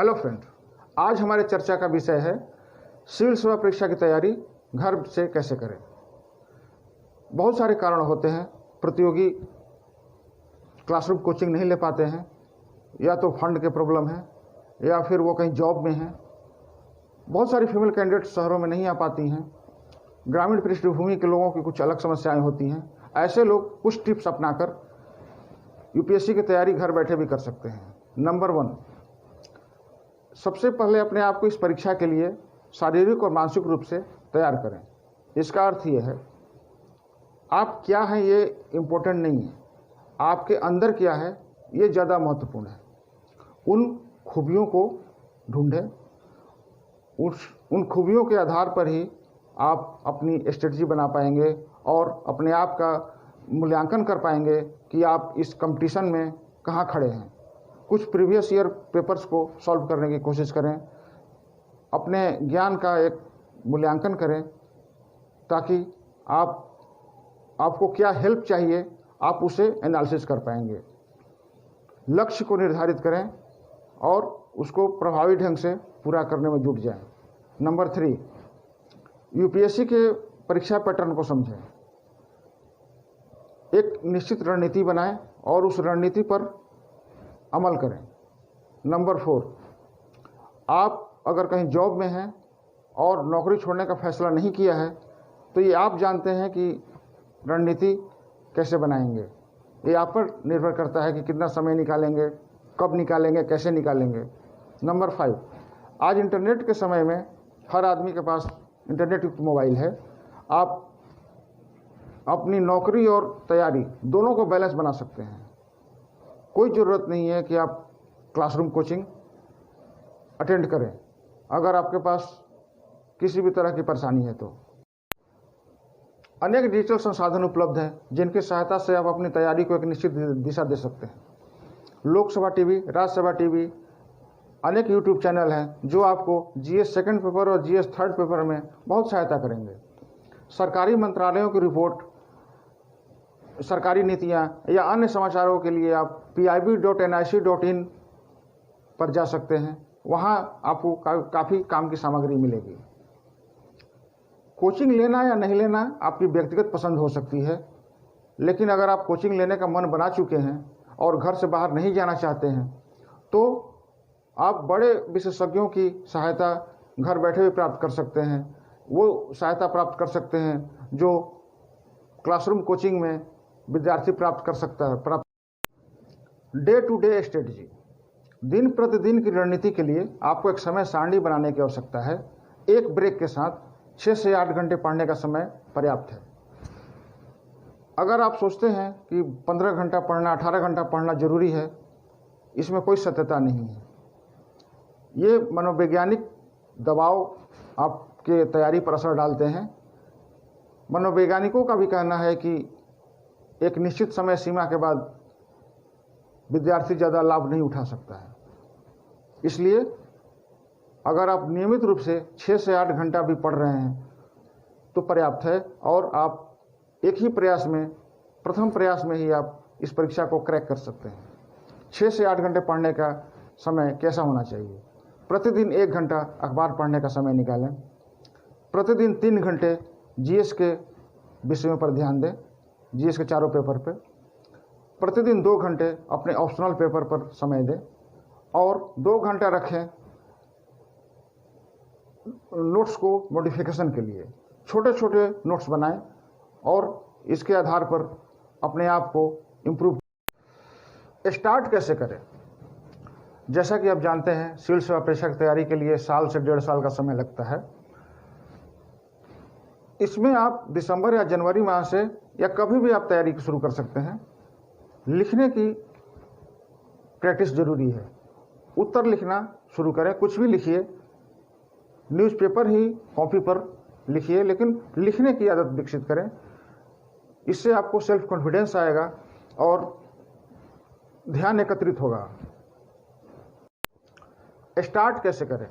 Hello friend, आज हमारे चर्चा का विषय है सिविल सेवा परीक्षा की तैयारी घर से कैसे करें। बहुत सारे कारण होते हैं। प्रतियोगी क्लासरूम कोचिंग नहीं ले पाते हैं, या तो फंड के प्रॉब्लम है, या फिर वो कहीं जॉब में हैं। बहुत सारी फीमेल कैंडिडेट शहरों में नहीं आ पाती हैं। ग्रामीण पृष्ठभूमि के लोगों की कुछ अलग समस्याएं होती हैं। ऐसे लोग कुछ टिप्स अपनाकर यूपीएससी की तैयारी घर बैठे भी कर सकते हैं। नंबर 1, सबसे पहले अपने आप को इस परीक्षा के लिए शारीरिक और मानसिक रूप से तैयार करें। इसका अर्थ ये है, आप क्या हैं ये इम्पोर्टेंट नहीं है, आपके अंदर क्या है ये ज़्यादा महत्वपूर्ण है। उन खूबियों को ढूंढें, उन खूबियों के आधार पर ही आप अपनी स्ट्रेटजी बना पाएंगे और अपने आप का मूल्यांकन कर पाएंगे कि आप इस कंपटीशन में कहाँ खड़े हैं। कुछ प्रीवियस ईयर पेपर्स को सॉल्व करने की कोशिश करें, अपने ज्ञान का एक मूल्यांकन करें, ताकि आपको क्या हेल्प चाहिए आप उसे एनालिसिस कर पाएंगे। लक्ष्य को निर्धारित करें और उसको प्रभावी ढंग से पूरा करने में जुट जाएं। नंबर 3, यूपीएससी के परीक्षा पैटर्न को समझें। एक निश्चित रणनीति बनाएं और उस रणनीति पर अमल करें। नंबर 4, आप अगर कहीं जॉब में हैं और नौकरी छोड़ने का फैसला नहीं किया है, तो ये आप जानते हैं कि रणनीति कैसे बनाएंगे। ये आप पर निर्भर करता है कि कितना समय निकालेंगे, कब निकालेंगे, कैसे निकालेंगे। नंबर 5, आज इंटरनेट के समय में हर आदमी के पास इंटरनेट युक्त मोबाइल है। आप अपनी नौकरी और तैयारी दोनों को बैलेंस बना सकते हैं। कोई ज़रूरत नहीं है कि आप क्लासरूम कोचिंग अटेंड करें अगर आपके पास किसी भी तरह की परेशानी है तो। अनेक डिजिटल संसाधन उपलब्ध हैं जिनकी सहायता से आप अपनी तैयारी को एक निश्चित दिशा दे सकते हैं। लोकसभा टीवी, राज्यसभा टीवी, अनेक यूट्यूब चैनल हैं जो आपको जीएस सेकंड पेपर और जीएस थर्ड पेपर में बहुत सहायता करेंगे। सरकारी मंत्रालयों की रिपोर्ट, सरकारी नीतियां या अन्य समाचारों के लिए आप pib.nic.in पर जा सकते हैं। वहां आपको काफ़ी काम की सामग्री मिलेगी। कोचिंग लेना या नहीं लेना आपकी व्यक्तिगत पसंद हो सकती है, लेकिन अगर आप कोचिंग लेने का मन बना चुके हैं और घर से बाहर नहीं जाना चाहते हैं, तो आप बड़े विशेषज्ञों की सहायता घर बैठे भी प्राप्त कर सकते हैं। वो सहायता प्राप्त कर सकते हैं जो क्लासरूम कोचिंग में विद्यार्थी प्राप्त कर सकता है। डे टू डे स्ट्रेटजी, दिन प्रतिदिन की रणनीति के लिए आपको एक समय सारणी बनाने की आवश्यकता है। एक ब्रेक के साथ 6 से 8 घंटे पढ़ने का समय पर्याप्त है। अगर आप सोचते हैं कि 15 घंटा पढ़ना, 18 घंटा पढ़ना जरूरी है, इसमें कोई सत्यता नहीं है। ये मनोवैज्ञानिक दबाव आपके तैयारी पर असर डालते हैं। मनोवैज्ञानिकों का भी कहना है कि एक निश्चित समय सीमा के बाद विद्यार्थी ज़्यादा लाभ नहीं उठा सकता है। इसलिए अगर आप नियमित रूप से 6 से 8 घंटा भी पढ़ रहे हैं तो पर्याप्त है, और आप एक ही प्रयास में, प्रथम प्रयास में ही आप इस परीक्षा को क्रैक कर सकते हैं। 6 से 8 घंटे पढ़ने का समय कैसा होना चाहिए? प्रतिदिन 1 घंटा अखबार पढ़ने का समय निकालें। प्रतिदिन 3 घंटे जीएस के विषयों पर ध्यान दें, जीएस के चारों पेपर पे। प्रतिदिन 2 घंटे अपने ऑप्शनल पेपर पर समय दें, और 2 घंटा रखें नोट्स को मॉडिफिकेशन के लिए। छोटे छोटे नोट्स बनाएं और इसके आधार पर अपने आप को इम्प्रूव। स्टार्ट कैसे करें? जैसा कि आप जानते हैं, सिविल सेवा परीक्षा की तैयारी के लिए साल से 1.5 साल का समय लगता है। इसमें आप दिसंबर या जनवरी माह से या कभी भी आप तैयारी शुरू कर सकते हैं। लिखने की प्रैक्टिस जरूरी है। उत्तर लिखना शुरू करें, कुछ भी लिखिए, न्यूज़पेपर ही कॉपी पर लिखिए, लेकिन लिखने की आदत विकसित करें। इससे आपको सेल्फ कॉन्फिडेंस आएगा और ध्यान एकत्रित होगा। स्टार्ट कैसे करें?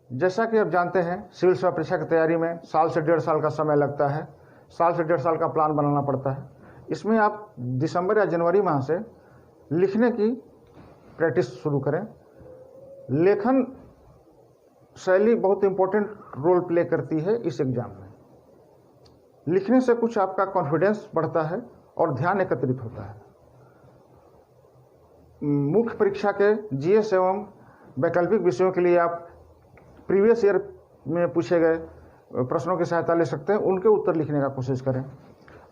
जैसा कि आप जानते हैं, सिविल सेवा परीक्षा की तैयारी में साल से 1.5 साल का समय लगता है। साल से 1.5 साल का प्लान बनाना पड़ता है। इसमें आप दिसंबर या जनवरी माह से लिखने की प्रैक्टिस शुरू करें। लेखन शैली बहुत इंपॉर्टेंट रोल प्ले करती है इस एग्जाम में। लिखने से कुछ आपका कॉन्फिडेंस बढ़ता है और ध्यान एकत्रित होता है। मुख्य परीक्षा के जीएस एवं वैकल्पिक विषयों के लिए आप प्रीवियस ईयर में पूछे गए प्रश्नों की सहायता ले सकते हैं, उनके उत्तर लिखने का कोशिश करें।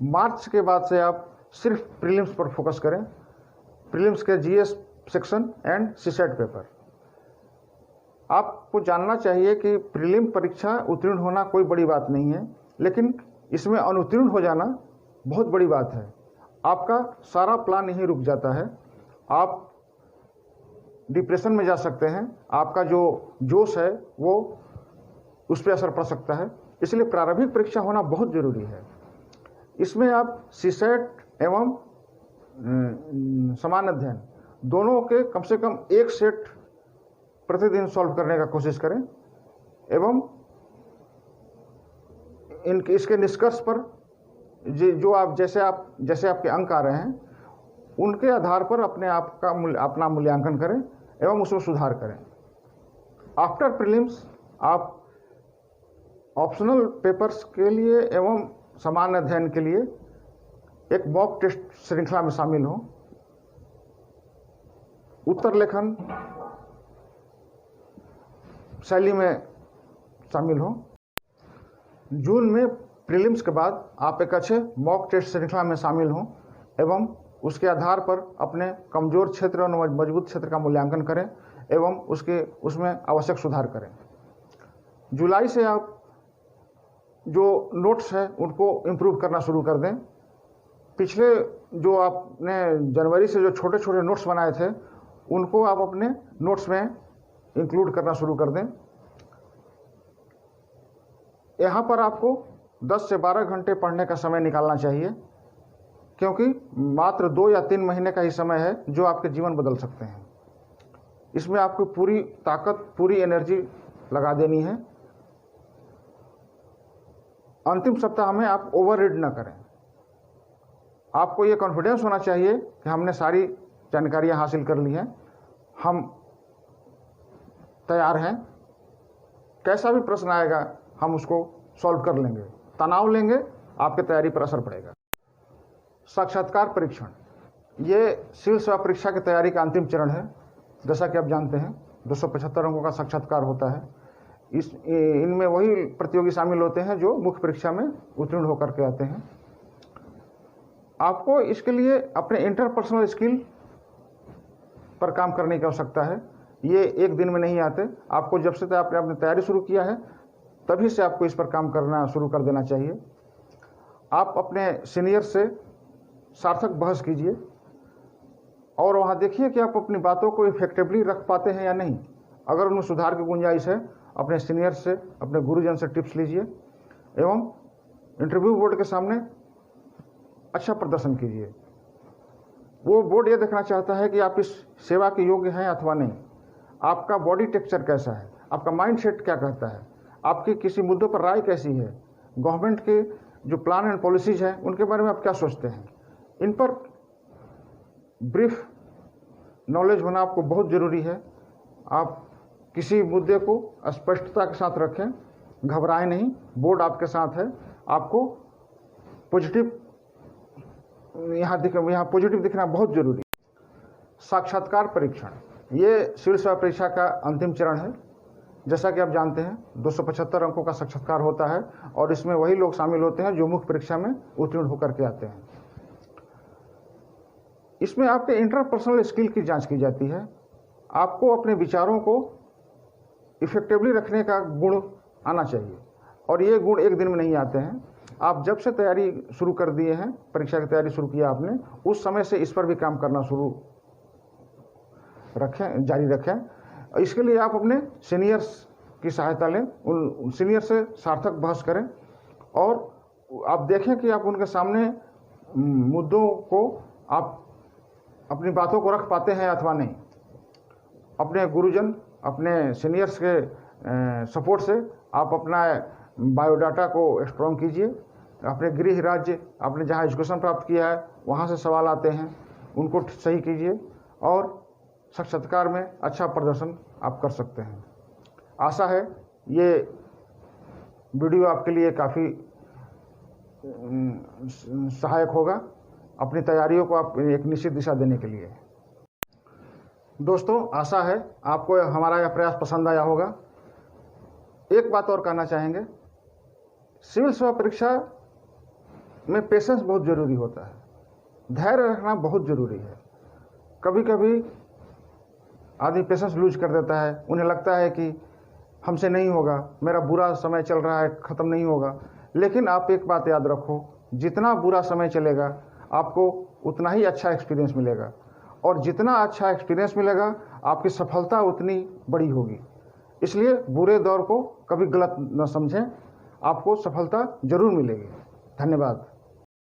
मार्च के बाद से आप सिर्फ प्रीलिम्स पर फोकस करें, प्रीलिम्स के GS section and CSAT paper. आपको जानना चाहिए कि प्रीलिम परीक्षा उत्तीर्ण होना कोई बड़ी बात नहीं है, लेकिन इसमें अनुत्तीर्ण हो जाना बहुत बड़ी बात है। आपका सारा प्लान यहीं रुक जाता है, आप डिप्रेशन में जा सकते हैं, आपका जो जोश है वो उस पर असर पड़ सकता है। इसलिए प्रारंभिक परीक्षा होना बहुत जरूरी है। इसमें आप सीसेट एवं समान अध्ययन दोनों के कम से कम एक सेट प्रतिदिन सॉल्व करने का कोशिश करें एवं इसके निष्कर्ष पर जो आप जैसे आपके अंक आ रहे हैं उनके आधार पर अपना मूल्यांकन करें एवं उसमें सुधार करें। आफ्टर प्रीलिम्स आप ऑप्शनल पेपर्स के लिए एवं सामान्य अध्ययन के लिए एक मॉक टेस्ट श्रृंखला में शामिल हों। उत्तर लेखन शैली में शामिल हों। जून में प्रीलिम्स के बाद आप एक अच्छे मॉक टेस्ट श्रृंखला में शामिल हों एवं उसके आधार पर अपने कमजोर क्षेत्र और मजबूत क्षेत्र का मूल्यांकन करें एवं उसमें आवश्यक सुधार करें। जुलाई से आप जो नोट्स हैं उनको इम्प्रूव करना शुरू कर दें। पिछले जो आपने जनवरी से जो छोटे छोटे नोट्स बनाए थे उनको आप अपने नोट्स में इंक्लूड करना शुरू कर दें। यहाँ पर आपको 10 से 12 घंटे पढ़ने का समय निकालना चाहिए, क्योंकि मात्र 2 या 3 महीने का ही समय है जो आपके जीवन बदल सकते हैं। इसमें आपको पूरी ताकत, पूरी एनर्जी लगा देनी है। अंतिम सप्ताह में आप ओवर रीड ना करें। आपको ये कॉन्फिडेंस होना चाहिए कि हमने सारी जानकारियाँ हासिल कर ली हैं, हम तैयार हैं, कैसा भी प्रश्न आएगा हम उसको सॉल्व कर लेंगे। तनाव लेंगे, आपकी तैयारी पर असर पड़ेगा। साक्षात्कार परीक्षण, ये सिविल सेवा परीक्षा की तैयारी का अंतिम चरण है। जैसा कि आप जानते हैं 275 अंकों का साक्षात्कार होता है। इनमें वही प्रतियोगी शामिल होते हैं जो मुख्य परीक्षा में उत्तीर्ण होकर के आते हैं। आपको इसके लिए अपने इंटरपर्सनल स्किल पर काम करने की आवश्यकता है। ये एक दिन में नहीं आते। आपको जब से आपने अपनी तैयारी शुरू किया है तभी से आपको इस पर काम करना शुरू कर देना चाहिए। आप अपने सीनियर से सार्थक बहस कीजिए और वहाँ देखिए कि आप अपनी बातों को इफेक्टिवली रख पाते हैं या नहीं। अगर उनमें सुधार की गुंजाइश है, अपने सीनियर से, अपने गुरुजन से टिप्स लीजिए एवं इंटरव्यू बोर्ड के सामने अच्छा प्रदर्शन कीजिए। वो बोर्ड ये देखना चाहता है कि आप इस सेवा के योग्य हैं अथवा नहीं। आपका बॉडी टेक्सचर कैसा है, आपका माइंड सेट क्या कहता है, आपकी किसी मुद्दों पर राय कैसी है, गवर्नमेंट के जो प्लान एंड पॉलिसीज हैं उनके बारे में आप क्या सोचते हैं। इन पर ब्रीफ नॉलेज होना आपको बहुत ज़रूरी है। आप किसी मुद्दे को स्पष्टता के साथ रखें, घबराएं नहीं। बोर्ड आपके साथ है। आपको पॉजिटिव यहाँ पॉजिटिव दिखना बहुत जरूरी है। साक्षात्कार परीक्षण, ये सिविल सेवा परीक्षा का अंतिम चरण है। जैसा कि आप जानते हैं 275 अंकों का साक्षात्कार होता है और इसमें वही लोग शामिल होते हैं जो मुख्य परीक्षा में उत्तीर्ण होकर के आते हैं। इसमें आपके इंटरपर्सनल स्किल की जांच की जाती है। आपको अपने विचारों को इफेक्टिवली रखने का गुण आना चाहिए और ये गुण एक दिन में नहीं आते हैं। आप जब से तैयारी शुरू कर दिए हैं, परीक्षा की तैयारी शुरू किया आपने, उस समय से इस पर भी काम करना जारी रखें। इसके लिए आप अपने सीनियर्स की सहायता लें, उन सीनियर से सार्थक बहस करें और आप देखें कि आप उनके सामने मुद्दों को, आप अपनी बातों को रख पाते हैं अथवा नहीं। अपने गुरुजन, अपने सीनियर्स के सपोर्ट से आप अपना बायोडाटा को स्ट्रॉन्ग कीजिए। अपने गृह राज्य, आपने जहाँ एजुकेशन प्राप्त किया है वहाँ से सवाल आते हैं, उनको सही कीजिए और साक्षात्कार में अच्छा प्रदर्शन आप कर सकते हैं। आशा है ये वीडियो आपके लिए काफ़ी सहायक होगा अपनी तैयारियों को आप एक निश्चित दिशा देने के लिए। दोस्तों, आशा है आपको हमारा यह प्रयास पसंद आया होगा। एक बात और कहना चाहेंगे, सिविल सेवा परीक्षा में पेशेंस बहुत ज़रूरी होता है, धैर्य रखना बहुत ज़रूरी है। कभी कभी आदमी पेशेंस लूज कर देता है, उन्हें लगता है कि हमसे नहीं होगा, मेरा बुरा समय चल रहा है, ख़त्म नहीं होगा। लेकिन आप एक बात याद रखो, जितना बुरा समय चलेगा आपको उतना ही अच्छा एक्सपीरियंस मिलेगा, और जितना अच्छा एक्सपीरियंस मिलेगा आपकी सफलता उतनी बड़ी होगी। इसलिए बुरे दौर को कभी गलत न समझें, आपको सफलता जरूर मिलेगी। धन्यवाद।